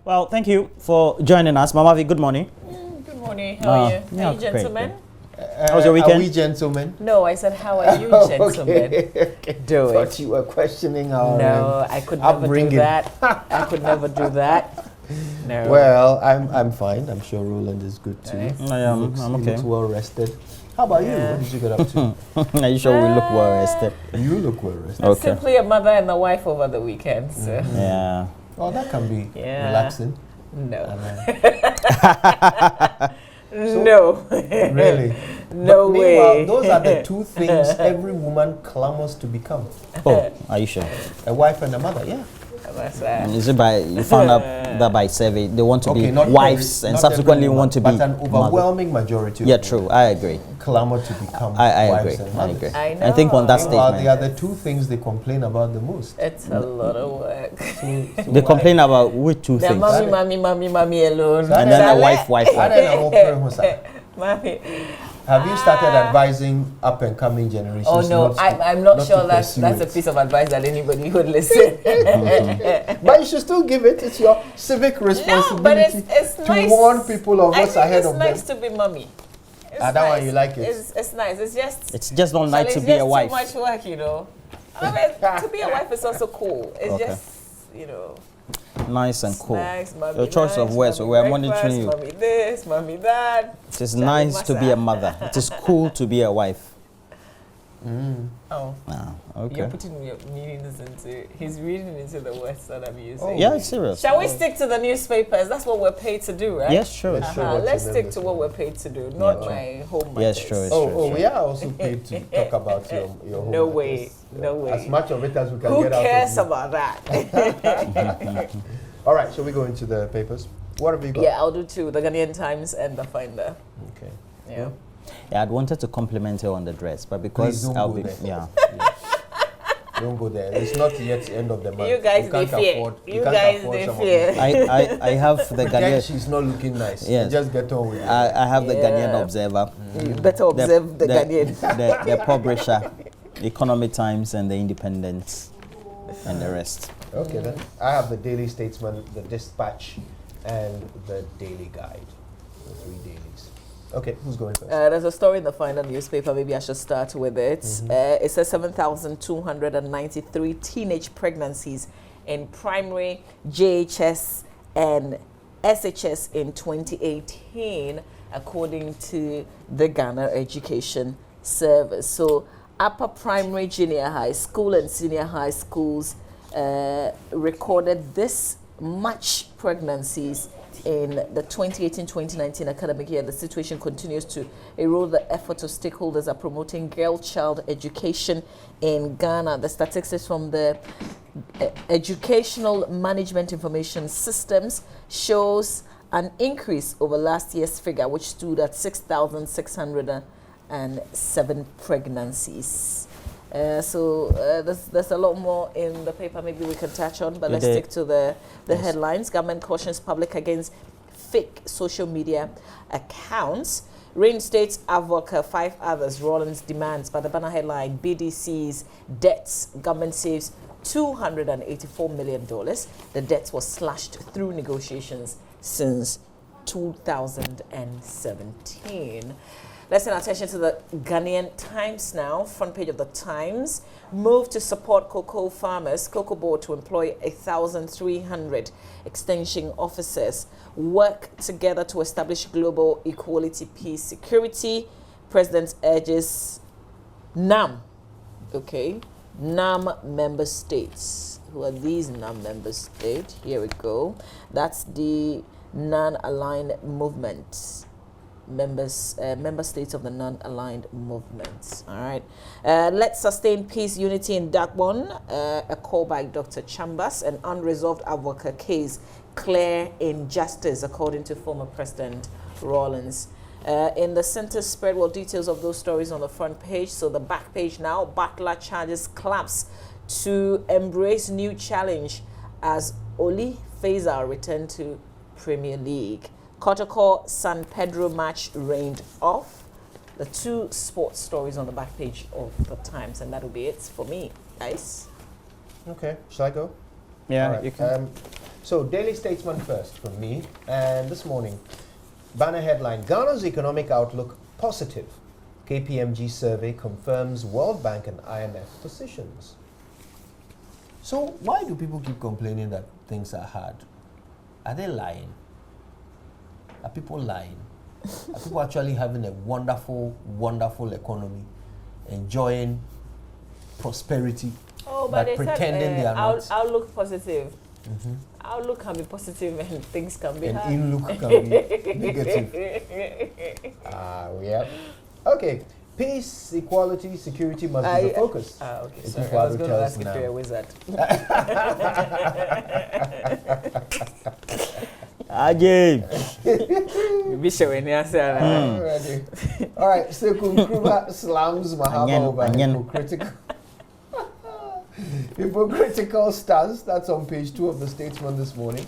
Well, thank you for joining us. Mamavi, good morning. Good morning. How are you? Yeah, Are you gentlemen? How was your weekend? Are we gentlemen? No, I said, how are you, gentlemen? Okay. Do Thought it. you were questioning our No, I could never do upbringing. that. I could never do that. No. Well, I'm fine. I'm sure Roland is good too. Nice. I'm He okay. looks well rested. How about you? Yeah. What did you get up to? Are you sure we look well rested? You look well rested. Okay. Simply a mother and a wife over the weekend. So. Yeah. Oh, that can be Yeah. relaxing. No. So- No. Really? No But way. meanwhile, those are the two things every woman clamors to become: Oh, are you sure? a wife and a mother. Yeah. That's And is it by you found out that by survey they want to be not wives every- and not subsequently every want to woman, be but an mother? overwhelming majority. Yeah, of true. women I agree. clamor to become I wives agree. and I mothers. agree. I I think on that know. Meanwhile, they are statement the two things they complain about the most. It's a lot of work. they complain about which two The things, mommy alone. and then the wife. Mommy. Have you started advising up and coming generations? Oh no, I'm not sure to that's pursue a it? piece of advice that anybody would listen. But you should still give it. It's your civic responsibility No, but it's to nice. warn people of I what's think ahead it's of nice them. to be mommy. It's That one you like it? It's nice. It's just not nice to it's be just a wife. too much work, you know. I mean, to be a wife is also cool. It's Okay. just, you know. Nice and cool. Nice, mommy. Your choice of nice, words, so mommy we're breakfast, monitoring you. Mommy this, mommy that. It is Charlie nice to be Massa. a mother. It is cool to be a wife. Oh. Ah, You're okay. putting your meanings into. He's reading into the words that I'm using. Oh. Yeah, it's serious. Shall we stick to the newspapers? That's what we're paid to do, right? Yes, sure. Yes, sure. Let's What's stick in to them what is- we're paid to do, not sure. my home Yes, matters. sure, it's Oh, we are also paid to talk about your home No matters. way, no way. As much of it as we can Who get out cares of you. about that? All right, shall we go into the papers? What have you got? Yeah, I'll do two: the Ghanaian Times and the Finder. Okay. Yeah. Yeah, I'd wanted to compliment her on the dress, but because Please don't I'll go be there. yeah. Don't go there. It's not yet the end of the month. You guys, they can't fear. afford- You can't guys, afford they some of fear. it. I have the Pretend Ghanaian she's not looking nice. Yes. Just get on with it. I have the Yeah. Ghanaian Observer, You better observe the Ghanaian. the publisher, Economic Times, and the Independent, and the rest. Okay, then. I have the Daily Statesman, the Dispatch, and the Daily Guide. The three dailies. Okay, who's going first? There's a story in the Finder newspaper. Maybe I should start with it. It says 7,293 teenage pregnancies in primary, JHS, and SHS in 2018, according to the Ghana Education Service. So, upper primary, junior high school, and senior high schools recorded this much pregnancies in the 2018-2019 academic year. The situation continues to erode the efforts of stakeholders at promoting girl-child education in Ghana. The statistics from the Educational Management Information Systems shows an increase over last year's figure, which stood at 6,607 pregnancies. There's a lot more in the paper maybe we can touch on, but let's stick to the headlines. Government cautions public against fake social media accounts. Reinstates Avoca, 5 others. Rollins demands, but the banner headline, BDC's debts. Government saves $284 million. The debt was slashed through negotiations since 2017. Let's turn our attention to the Ghanaian Times now. Front page of the Times. Move to support cocoa farmers. Cocoa Board to employ 1,300 extension officers. Work together to establish global equality, peace, security. President urges NAM. Okay. NAM member states. Who are these NAM member states? Here we go. That's the non-aligned movement. Member states of the non-aligned movements. All right. Let's sustain peace, unity in Dagbon. A call by Dr. Chambers. An unresolved Avoca case. Clear injustice, according to former President Rawlings. In the center spread, well, details of those stories on the front page. So the back page now. Butler charges clubs to embrace new challenge as Oli Faisal returned to Premier League. Kotoko San Pedro match rained off. The 2 sports stories on the back page of the Times, and that'll be it for me, guys. Okay, shall I go? Yeah, All right. you can. So, Daily Statesman first from me. And this morning, banner headline, Ghana's economic outlook positive. KPMG survey confirms World Bank and IMF positions. So, why do people keep complaining that things are hard? Are they lying? Are people lying? Are people actually having a wonderful, wonderful economy, enjoying prosperity, but they pretending said, they are not? Outlook positive. Outlook can be positive and things can be And hard. in-look can be negative. Yeah. Okay. Peace, equality, security must be the focus. Okay, It's sorry. what I was it going to tells ask if now. you're a wizard. Ajay. Be sure when you answer. All right. Sekou Nkrumah slams Mahama over hypocritical stance. That's on page 2 of the Statesman this morning.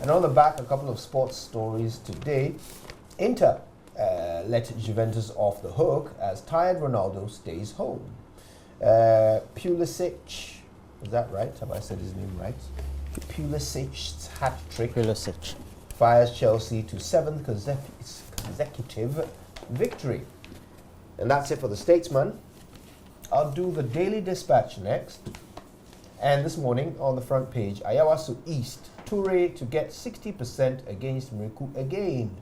And on the back, a couple of sports stories today. Inter let Juventus off the hook as tired Ronaldo stays home. Pulisic, is that right? Have I said his name right? Pulisic's hat-trick Pulisic. fires Chelsea to 7th consecutive victory. And that's it for the Statesman. I'll do the Daily Dispatch next. And this morning on the front page, Ayawaso East, Toure to get 60% against Miriku again.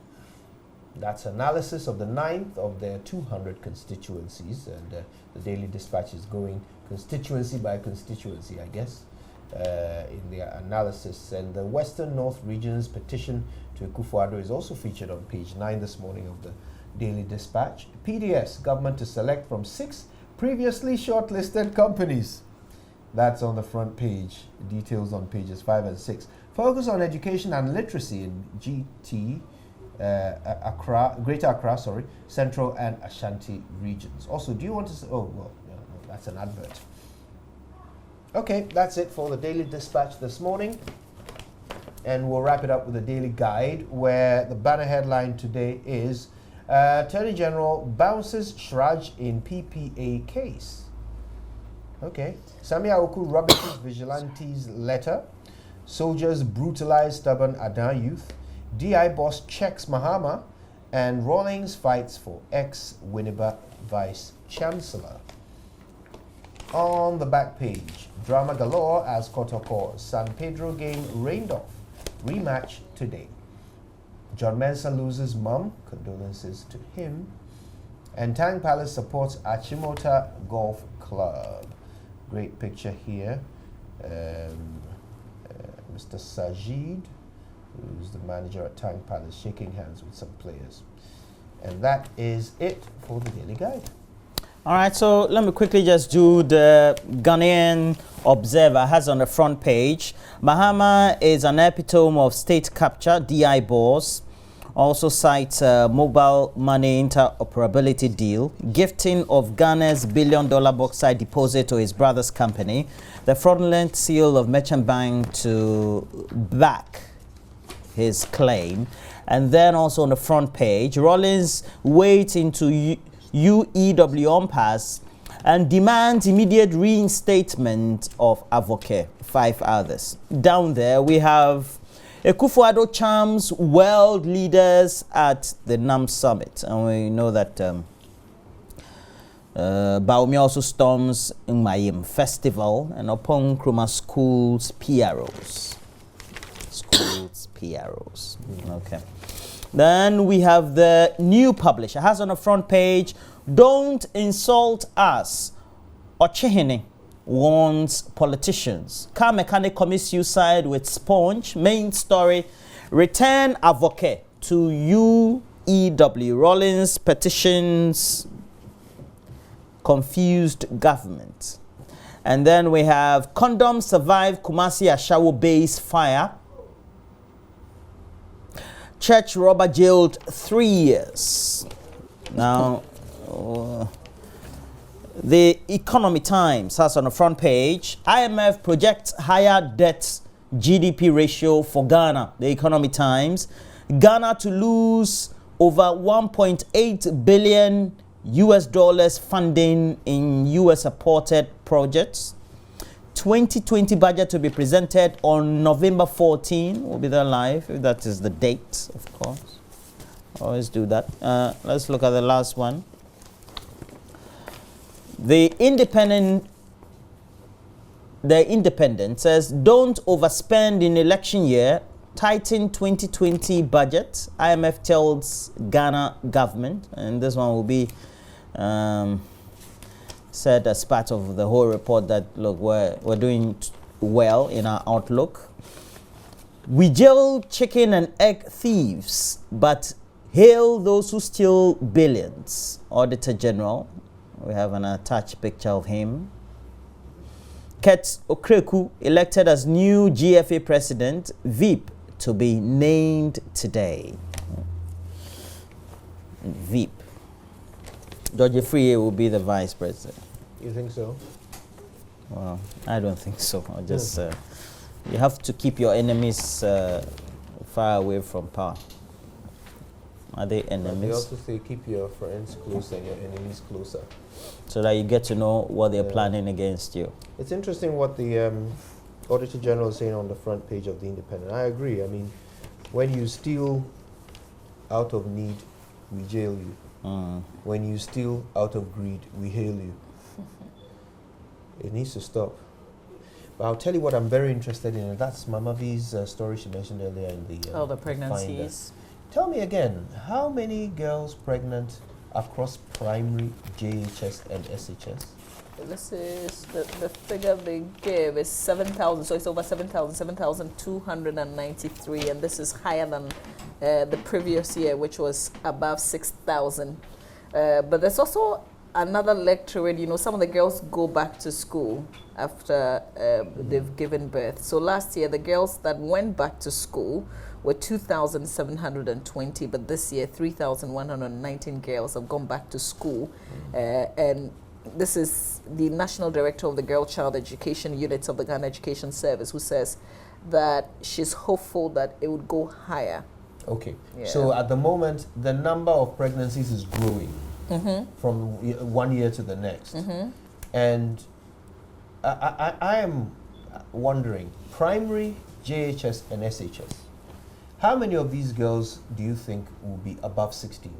That's analysis of the 9th of their 200 constituencies. And the Daily Dispatch is going constituency by constituency, I guess, in their analysis. And the Western North Region's petition to Akufo-Addo is also featured on page 9 this morning of the Daily Dispatch. PDS, government to select from 6 previously shortlisted companies. That's on the front page. Details on pages 5 and 6. Focus on education and literacy in GT, Greater Accra, Central and Ashanti regions. Also, do you want to say, no, that's an advert. Okay, that's it for the Daily Dispatch this morning. And we'll wrap it up with the Daily Guide, where the banner headline today is Attorney General bounces Shraj in PPA case. Okay. Sami Aoku rubbishes vigilantes letter. Soldiers brutalize stubborn Adan youth. DI boss checks Mahama. And Rawlings fights for ex-Winneba Vice Chancellor. On the back page, drama galore as Kotoko San Pedro game rained off. Rematch today. John Mensah loses mum. Condolences to him. And Tang Palace supports Achimota Golf Club. Great picture here. Mr. Sajid, who's the manager at Tang Palace, shaking hands with some players. And that is it for the Daily Guide. All right, so let me quickly just do the Ghanaian Observer has on the front page. Mahama is an epitome of state capture, DI boss. Also cites mobile money interoperability deal, gifting of Ghana's $1 billion bauxite deposit to his brother's company, the fraudulent seal of Merchant Bank to back his claim. And then also on the front page, Rawlings wades into UEW impasse and demands immediate reinstatement of Avoke, 5 others. Down there we have Akufo-Addo charms world leaders at the NAM summit, and we know that Baumi also storms Mayim Festival and upon Nkrumah schools PROs. Okay. Then we have the new publisher has on the front page, "Don't insult us." Ochehene warns politicians. Car mechanic commits suicide with sponge. Main story, return Avoke to UEW. Rawlings petitions confused government. And then we have condom survive Kumasi Ashawo base fire. Church robber jailed 3 years. Now, the Economy Times has on the front page, IMF projects higher debt GDP ratio for Ghana. The Economy Times, Ghana to lose over $1.8 billion funding in US supported projects. 2020 budget to be presented on November 14. We'll be there live, if that is the date, of course. Always do that. Let's look at the last one. The Independent says, don't overspend in election year, tighten 2020 budget. IMF tells Ghana government, and this one will be said as part of the whole report that, look, we're doing well in our outlook. We jail chicken and egg thieves, but hail those who steal billions. Auditor General, we have an attached picture of him. Ket Okreku elected as new GFA president, VIP to be named today. VIP. George Free will be the vice president. You think so? Well, I don't think so. I just you have to keep your enemies far away from power. Are they enemies? They also say keep your friends closer and your enemies closer, so that you get to know what they're planning against you. It's interesting what the Auditor General is saying on the front page of the Independent. I agree. I mean, when you steal out of need, we jail you. When you steal out of greed, we hail you. It needs to stop. But I'll tell you what I'm very interested in, and that's Mama V's story she mentioned earlier in the the pregnancies. Finder. Tell me again, how many girls pregnant across primary, JHS, and SHS? This is the figure they give is 7,000, so it's over 7,293, and this is higher than the previous year, which was above 6,000. But there's also another leg to it. You know, some of the girls go back to school after they've given birth. So last year, the girls that went back to school were 2,720, but this year 3,119 girls have gone back to school, and this is the National Director of the Girl Child Education Units of the Ghana Education Service, who says that she's hopeful that it would go higher. Okay, Yeah. so at the moment, the number of pregnancies is growing from one year to the next. And I am wondering, primary, JHS, and SHS, how many of these girls do you think will be above 16?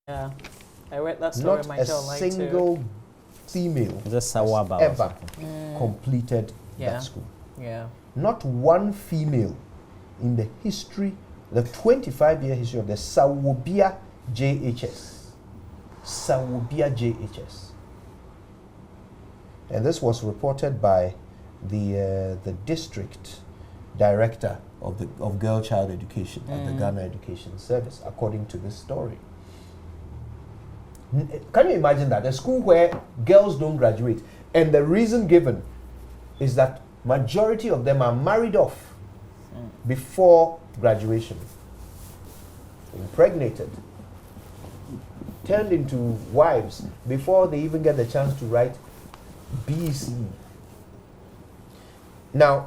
Yeah, I read that story Not a myself. single female Just has Sawaba. ever completed Yeah. that school. Yeah. Not one female in the history, the 25-year history of the Sawobia JHS. Sawobia JHS. And this was reported by the district director of Girl Child Education at the Ghana Education Service, according to this story. Can you imagine that? A school where girls don't graduate, and the reason given is that majority of them are married off before graduation, impregnated, turned into wives before they even get the chance to write BC. Now,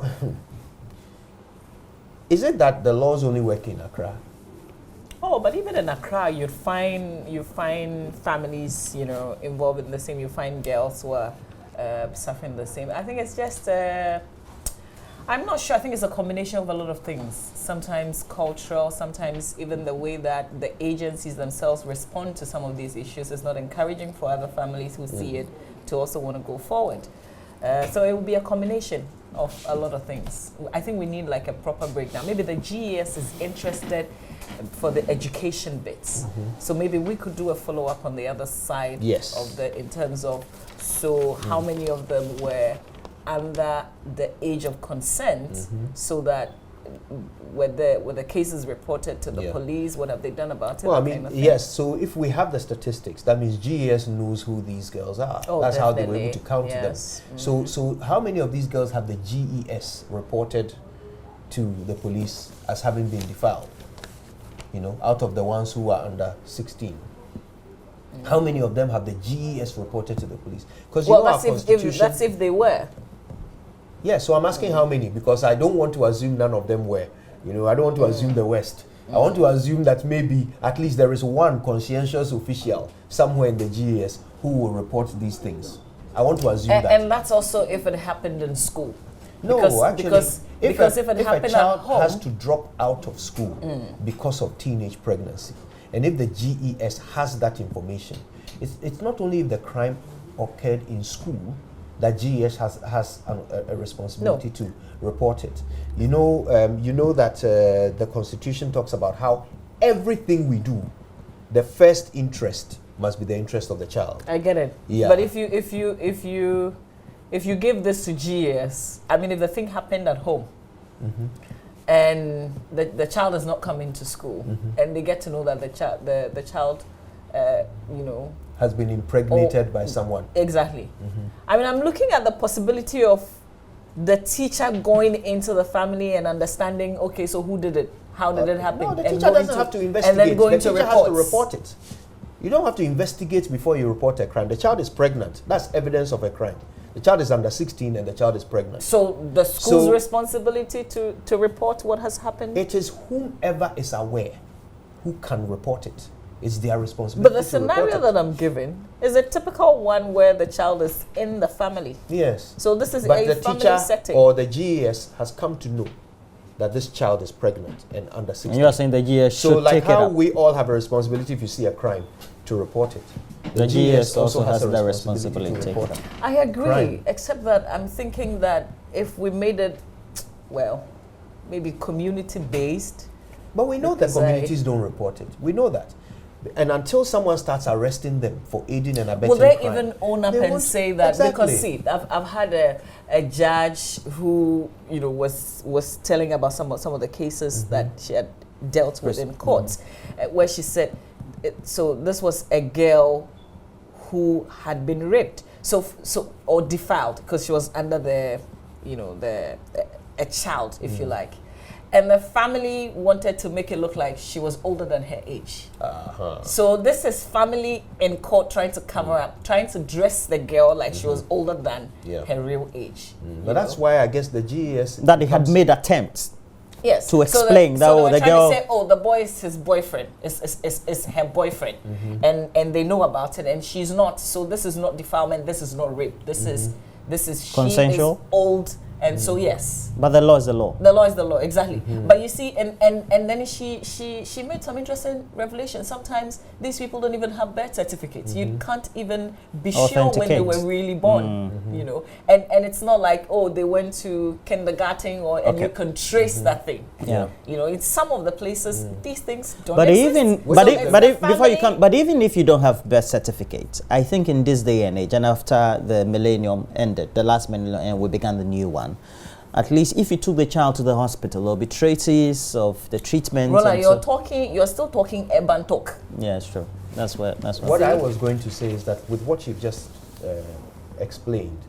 is it that the laws only work in Accra? Oh, but even in Accra, you find families, involved in the same. You find girls who are suffering the same. I think it's just. I'm not sure. I think it's a combination of a lot of things. Sometimes cultural, sometimes even the way that the agencies themselves respond to some of these issues is not encouraging for other families who see it to also want to go forward. So it will be a combination of a lot of things. I think we need like a proper breakdown. Maybe the GES is interested for the education bits. So maybe we could do a follow-up on the other side of in terms of, so how many of them were under the age of consent, so that were the cases reported to the police, what have they done about it? Well, I mean, yes, so if we have the statistics, that means GES knows who these girls are. Oh, that's definitely. how they were able to count them. So how many of these girls have the GES reported to the police as having been defiled? Out of the ones who are under 16. How many of them have the GES reported to the police? Because that's if they were. Yeah, so I'm asking how many, because I don't want to assume none of them were. I don't want to assume the West. I want to assume that maybe at least there is one conscientious official somewhere in the GES who will report these things. I want to assume that. And that's also if it happened in school. No, because if it happened a child at home, has to drop out of school because of teenage pregnancy, and if the GES has that information, it's not only if the crime occurred in school that GES has a responsibility to report it. You know that the Constitution talks about how everything we do, the first interest must be the interest of the child. I get it. Yeah. But if you give this to GES, I mean, if the thing happened at home, and the child is not coming to school, and they get to know that the child, has been impregnated by someone. Exactly. I mean, I'm looking at the possibility of the teacher going into the family and understanding, okay, so who did it? How did it happen? No, the teacher doesn't have to investigate. And then going the teacher has to report it. You don't have to investigate before you report a crime. The child is pregnant. That's evidence of a crime. The child is under 16 and the child is pregnant. So the school's responsibility to report what has happened? It is whomever is aware who can report it. It's their responsibility. But the scenario that I'm giving is a typical one where the child is in the family. Yes. So this is but a the family teacher setting. Or the GES has come to know that this child is pregnant and under 16. And you are saying the GES should take it up. So like how we all have a responsibility if you see a crime to report it. The GES also has the responsibility to take it up. I agree, crime. except that I'm thinking that if we made it, well, maybe community-based. But we know that communities don't report it. We know that. And until someone starts arresting them for aiding and abetting Will they crime, even own up and say that? Exactly. Because see, I've had a judge who was telling about some of the cases that she had dealt with in courts, where she said, so this was a girl who had been raped, or defiled, because she was under a child, if you like. And the family wanted to make it look like she was older than her age. So this is family in court trying to cover up, trying to dress the girl like she was older than her real age. But that's why I guess the GES... That they had made attempts Yes. to explain so that they were the trying girl... to say, oh, the boy is his boyfriend, is her boyfriend. And they know about it, and she's not. So this is not defilement, this is not rape. This is Consensual? She is old. And so yes, But the law is the law. the law is the law, exactly. But you see, and then she made some interesting revelations. Sometimes these people don't even have birth certificates. You can't even be sure when they were really born. And it's not like, oh, they went to kindergarten and you can trace that thing. Yeah. In some of the places these things don't But exist. even but even if you don't have birth certificate, I think in this day and age, and after the millennium ended, the last millennium, and we began the new one, at least if you took the child to the hospital, there'll be traces of the treatment. Roland, you're still talking urban talk. Yeah, it's true. That's what I was going to say is that with what you've just explained,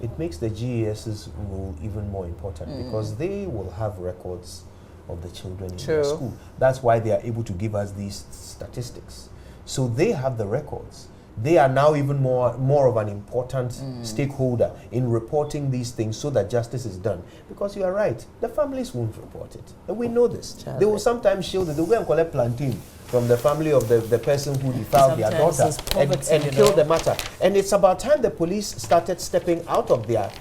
it makes the GES's role even more important because they will have records of the children in their school. That's why they are able to give us these statistics. So they have the records. they are now even more of an important stakeholder in reporting these things so that justice is done. Because you are right, the families won't report it. And we know this. They will sometimes show that they will go and collect plantain from the family of the person who defiled their daughter and kill the matter. And it's about time the police started stepping out of their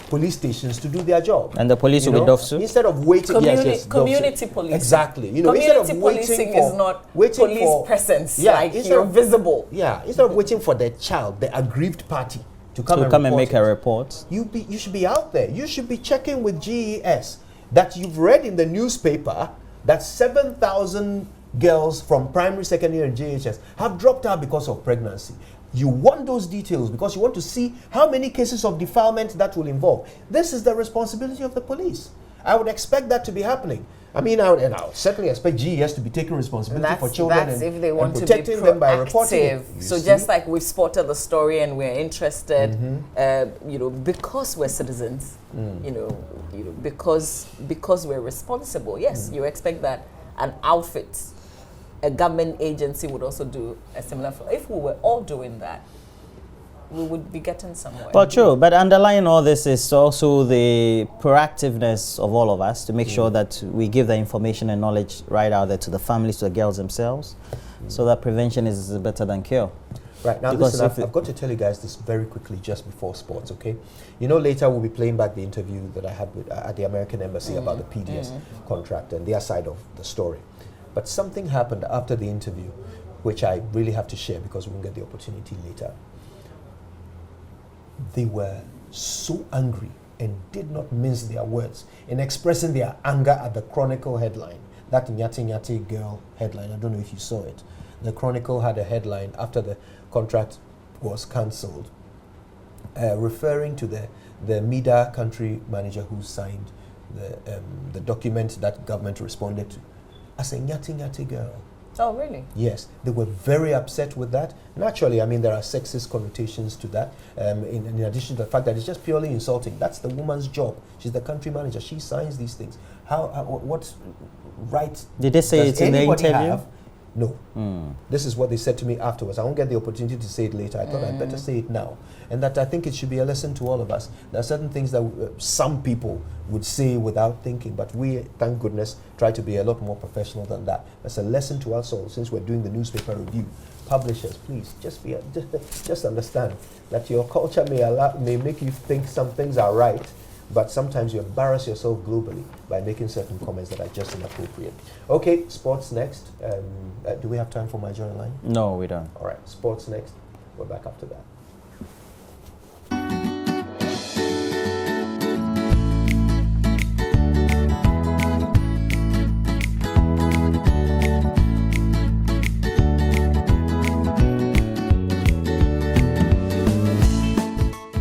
police stations to do their job. And the police will be dofsu? Instead of waiting, community policing. Exactly. Community policing is not police presence, you're visible. Yeah, instead of waiting for the child, the aggrieved party, to come and make a report. You should be out there. You should be checking with GES that you've read in the newspaper that 7,000 girls from primary, secondary, and JHS have dropped out because of pregnancy. You want those details because you want to see how many cases of defilement that will involve. This is the responsibility of the police. I would expect that to be happening. I mean, I would certainly expect GES to be taking responsibility for children if they want and protecting them by reporting it. So just like we've spotted the story and we're interested, because we're citizens, because we're responsible. Yes, you expect that an outfit, a government agency would also do a similar. If we were all doing that, we would be getting somewhere. Well, true, but underlying all this is also the proactiveness of all of us to make sure that we give the information and knowledge right out there to the families, to the girls themselves, so that prevention is better than cure. Right, now listen, I've got to tell you guys this very quickly just before sports, okay? Later we'll be playing back the interview that I had with, at the American Embassy about the PDS contract and their side of the story. But something happened after the interview, which I really have to share because we won't get the opportunity later. They were so angry and did not mince their words in expressing their anger at the Chronicle headline, that Nyati Nyati girl headline. I don't know if you saw it. The Chronicle had a headline after the contract was cancelled, referring to the MEDA country manager who signed the document that government responded to as a Nyati Nyati girl. Oh, really? Yes, they were very upset with that. Naturally, I mean, there are sexist connotations to that, in addition to the fact that it's just purely insulting. That's the woman's job. She's the country manager. She signs these things. What right did they say it in the interview? Have? No. This is what they said to me afterwards. I won't get the opportunity to say it later. I thought I'd better say it now. And that I think it should be a lesson to all of us. There are certain things that some people would say without thinking, but we, thank goodness, try to be a lot more professional than that. That's a lesson to us all, since we're doing the newspaper review. Publishers, please, just understand that your culture may make you think some things are right, but sometimes you embarrass yourself globally by making certain comments that are just inappropriate. Okay, sports next. Do we have time for my journal line? No, we don't. All right, sports next. We're back after that.